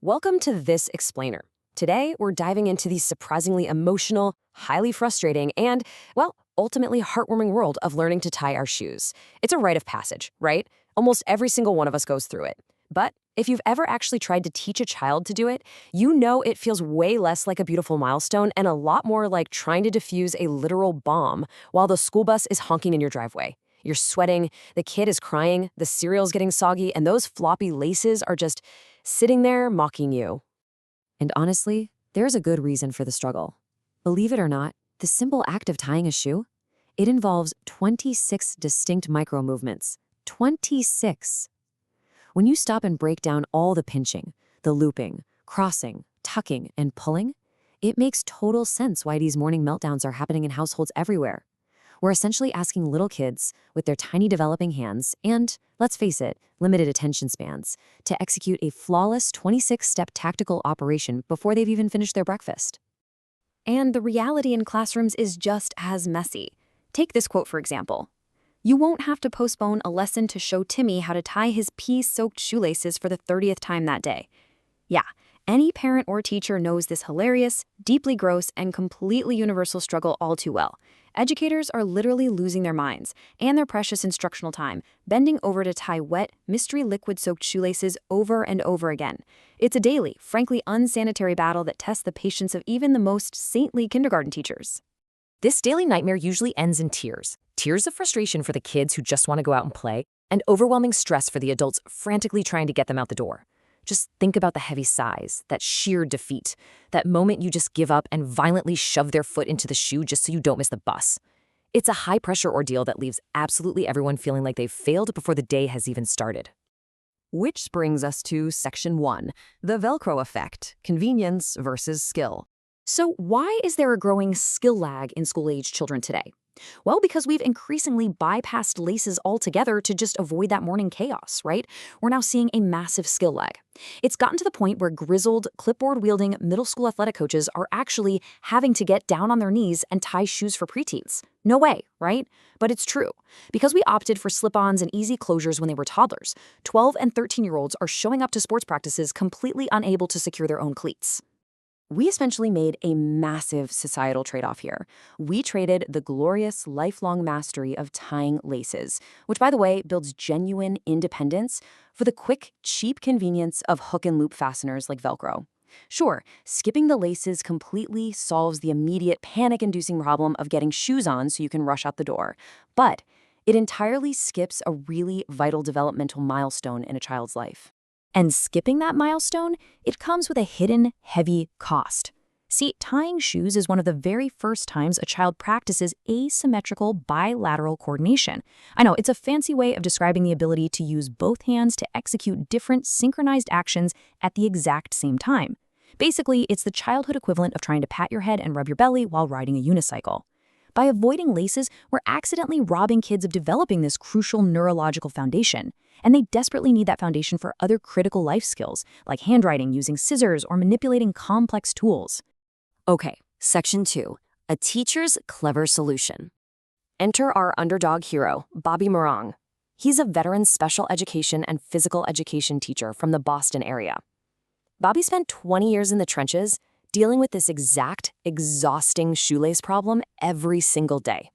Welcome to This Explainer. Today, we're diving into the surprisingly emotional, highly frustrating, and, well, ultimately heartwarming world of learning to tie our shoes. It's a rite of passage, right? Almost every single one of us goes through it. But if you've ever actually tried to teach a child to do it, you know it feels way less like a beautiful milestone and a lot more like trying to defuse a literal bomb while the school bus is honking in your driveway. You're sweating, the kid is crying, the cereal's getting soggy, and those floppy laces are just sitting there mocking you. And honestly, there's a good reason for the struggle. Believe it or not, the simple act of tying a shoe, it involves 26 distinct micro movements. 26. When you stop and break down all the pinching, the looping, crossing, tucking, and pulling, it makes total sense why these morning meltdowns are happening in households everywhere. We're essentially asking little kids, with their tiny developing hands and, let's face it, limited attention spans, to execute a flawless 26-step tactical operation before they've even finished their breakfast. And the reality in classrooms is just as messy. Take this quote, for example. "You won't have to postpone a lesson to show Timmy how to tie his pea-soaked shoelaces for the 30th time that day." Yeah, any parent or teacher knows this hilarious, deeply gross, and completely universal struggle all too well. Educators are literally losing their minds and their precious instructional time, bending over to tie wet, mystery liquid-soaked shoelaces over and over again. It's a daily, frankly unsanitary battle that tests the patience of even the most saintly kindergarten teachers. This daily nightmare usually ends in tears. Tears of frustration for the kids who just want to go out and play, and overwhelming stress for the adults frantically trying to get them out the door. Just think about the heavy sighs, that sheer defeat, that moment you just give up and violently shove their foot into the shoe just so you don't miss the bus. It's a high-pressure ordeal that leaves absolutely everyone feeling like they've failed before the day has even started. Which brings us to Section 1, the Velcro Effect, convenience versus skill. So why is there a growing skill lag in school-age children today? Well, because we've increasingly bypassed laces altogether to just avoid that morning chaos, right? We're now seeing a massive skill lag. It's gotten to the point where grizzled, clipboard-wielding middle school athletic coaches are actually having to get down on their knees and tie shoes for preteens. No way, right? But it's true. Because we opted for slip-ons and easy closures when they were toddlers, 12 and 13-year-olds are showing up to sports practices completely unable to secure their own cleats. We essentially made a massive societal trade-off here. We traded the glorious lifelong mastery of tying laces, which, by the way, builds genuine independence, for the quick, cheap convenience of hook and loop fasteners like Velcro. Sure, skipping the laces completely solves the immediate panic-inducing problem of getting shoes on so you can rush out the door, but it entirely skips a really vital developmental milestone in a child's life. And skipping that milestone, it comes with a hidden, heavy cost. See, tying shoes is one of the very first times a child practices asymmetrical bilateral coordination. I know, it's a fancy way of describing the ability to use both hands to execute different synchronized actions at the exact same time. Basically, it's the childhood equivalent of trying to pat your head and rub your belly while riding a unicycle. By avoiding laces, we're accidentally robbing kids of developing this crucial neurological foundation. And they desperately need that foundation for other critical life skills, like handwriting, using scissors, or manipulating complex tools. Okay, Section 2, a teacher's clever solution. Enter our underdog hero, Bobby Morong. He's a veteran special education and physical education teacher from the Boston area. Bobby spent 20 years in the trenches, dealing with this exact, exhausting shoelace problem every single day.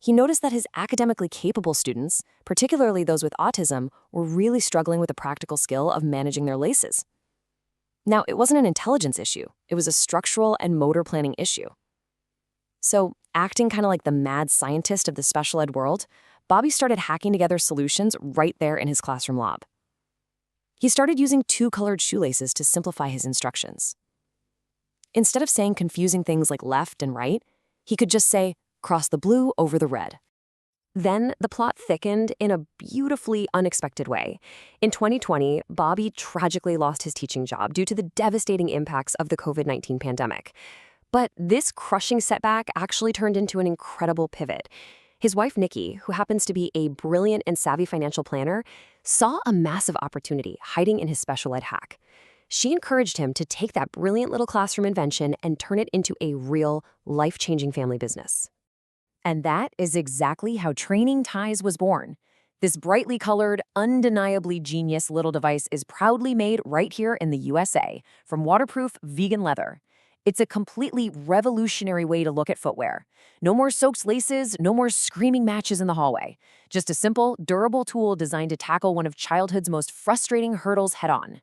He noticed that his academically capable students, particularly those with autism, were really struggling with the practical skill of managing their laces. Now, it wasn't an intelligence issue. It was a structural and motor planning issue. So, acting kind of like the mad scientist of the special ed world, Bobby started hacking together solutions right there in his classroom lab. He started using two-colored shoelaces to simplify his instructions. Instead of saying confusing things like left and right, he could just say, "Cross the blue over the red." Then the plot thickened in a beautifully unexpected way. In 2020, Bobby tragically lost his teaching job due to the devastating impacts of the COVID-19 pandemic. But this crushing setback actually turned into an incredible pivot. His wife, Nikki, who happens to be a brilliant and savvy financial planner, saw a massive opportunity hiding in his special ed hack. She encouraged him to take that brilliant little classroom invention and turn it into a real, life-changing family business. And that is exactly how Training Ties was born. This brightly colored, undeniably genius little device is proudly made right here in the USA from waterproof vegan leather. It's a completely revolutionary way to look at footwear. No more soaked laces, no more screaming matches in the hallway. Just a simple, durable tool designed to tackle one of childhood's most frustrating hurdles head-on.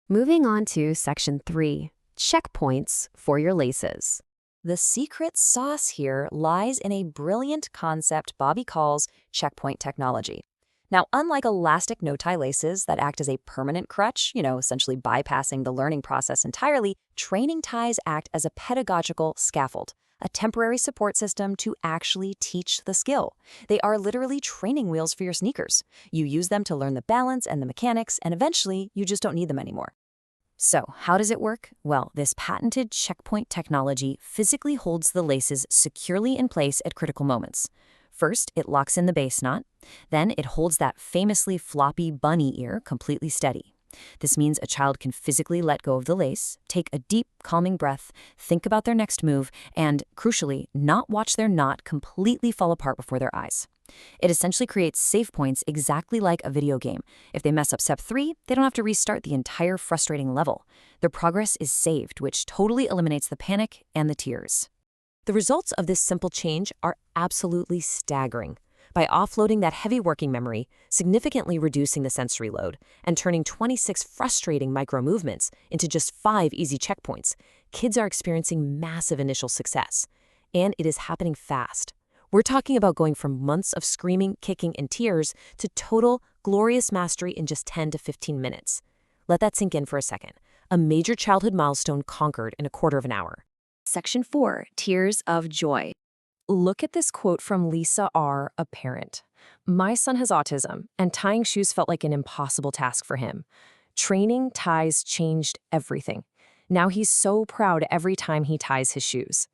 Moving on to Section 3, checkpoints for your laces. The secret sauce here lies in a brilliant concept Bobby calls checkpoint technology. Now, unlike elastic no-tie laces that act as a permanent crutch, essentially bypassing the learning process entirely, training ties act as a pedagogical scaffold, a temporary support system to actually teach the skill. They are literally training wheels for your sneakers. You use them to learn the balance and the mechanics, and eventually, you just don't need them anymore. So, how does it work? Well, this patented checkpoint technology physically holds the laces securely in place at critical moments. First, it locks in the base knot. Then it holds that famously floppy bunny ear completely steady. This means a child can physically let go of the lace, take a deep, calming breath, think about their next move, and, crucially, not watch their knot completely fall apart before their eyes. It essentially creates save points exactly like a video game. If they mess up step 3, they don't have to restart the entire frustrating level. Their progress is saved, which totally eliminates the panic and the tears. The results of this simple change are absolutely staggering. By offloading that heavy working memory, significantly reducing the sensory load, and turning 26 frustrating micro-movements into just 5 easy checkpoints, kids are experiencing massive initial success. And it is happening fast. We're talking about going from months of screaming, kicking, and tears to total, glorious mastery in just 10 to 15 minutes. Let that sink in for a second. A major childhood milestone conquered in a quarter of an hour. Section 4, Tears of Joy. Look at this quote from Lisa R., a parent. My son has autism, and tying shoes felt like an impossible task for him. Training ties changed everything. Now he's so proud every time he ties his shoes.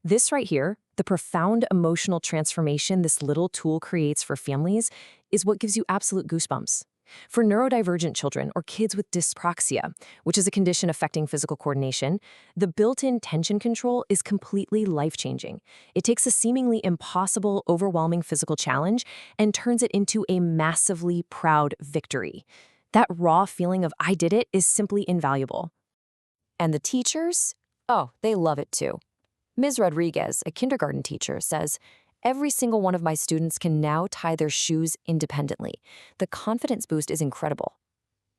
This right here, the profound emotional transformation this little tool creates for families, is what gives you absolute goosebumps. For neurodivergent children or kids with dyspraxia, which is a condition affecting physical coordination, the built-in tension control is completely life-changing. It takes a seemingly impossible, overwhelming physical challenge and turns it into a massively proud victory. That raw feeling of I did it is simply invaluable. And the teachers? Oh, they love it too. Ms. Rodriguez, a kindergarten teacher, says, every single one of my students can now tie their shoes independently. The confidence boost is incredible.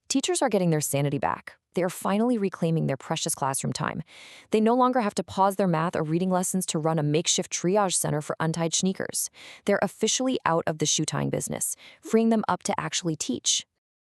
Teachers are getting their sanity back. They are finally reclaiming their precious classroom time. They no longer have to pause their math or reading lessons to run a makeshift triage center for untied sneakers. They're officially out of the shoe tying business, freeing them up to actually teach.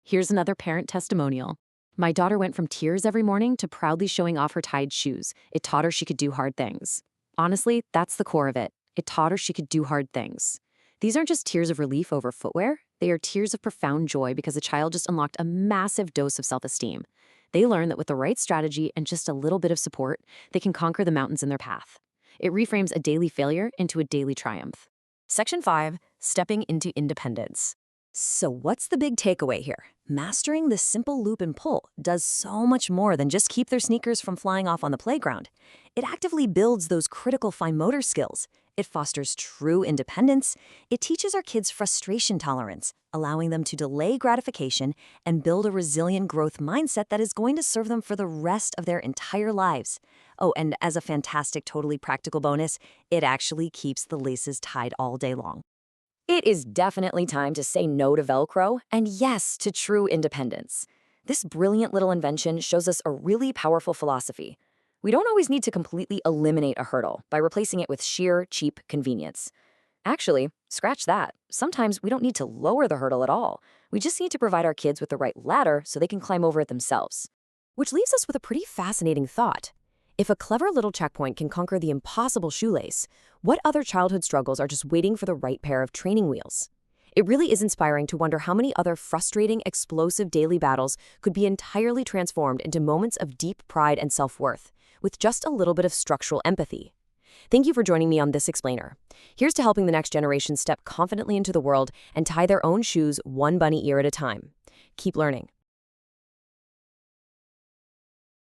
Here's another parent testimonial. My daughter went from tears every morning to proudly showing off her tied shoes. It taught her she could do hard things. Honestly, that's the core of it. It taught her she could do hard things. These aren't just tears of relief over footwear. They are tears of profound joy because the child just unlocked a massive dose of self-esteem. They learn that with the right strategy and just a little bit of support, they can conquer the mountains in their path. It reframes a daily failure into a daily triumph. Section 5, Stepping into Independence. So what's the big takeaway here? Mastering the simple loop and pull does so much more than just keep their sneakers from flying off on the playground. It actively builds those critical fine motor skills. It fosters true independence. It teaches our kids frustration tolerance, allowing them to delay gratification and build a resilient growth mindset that is going to serve them for the rest of their entire lives. Oh, and as a fantastic, totally practical bonus, it actually keeps the laces tied all day long. It is definitely time to say no to Velcro and yes to true independence. This brilliant little invention shows us a really powerful philosophy. We don't always need to completely eliminate a hurdle by replacing it with sheer, cheap convenience. Actually, scratch that. Sometimes we don't need to lower the hurdle at all. We just need to provide our kids with the right ladder so they can climb over it themselves. Which leaves us with a pretty fascinating thought. If a clever little checkpoint can conquer the impossible shoelace, what other childhood struggles are just waiting for the right pair of training wheels? It really is inspiring to wonder how many other frustrating, explosive daily battles could be entirely transformed into moments of deep pride and self-worth, with just a little bit of structural empathy. Thank you for joining me on this explainer. Here's to helping the next generation step confidently into the world and tie their own shoes one bunny ear at a time. Keep learning.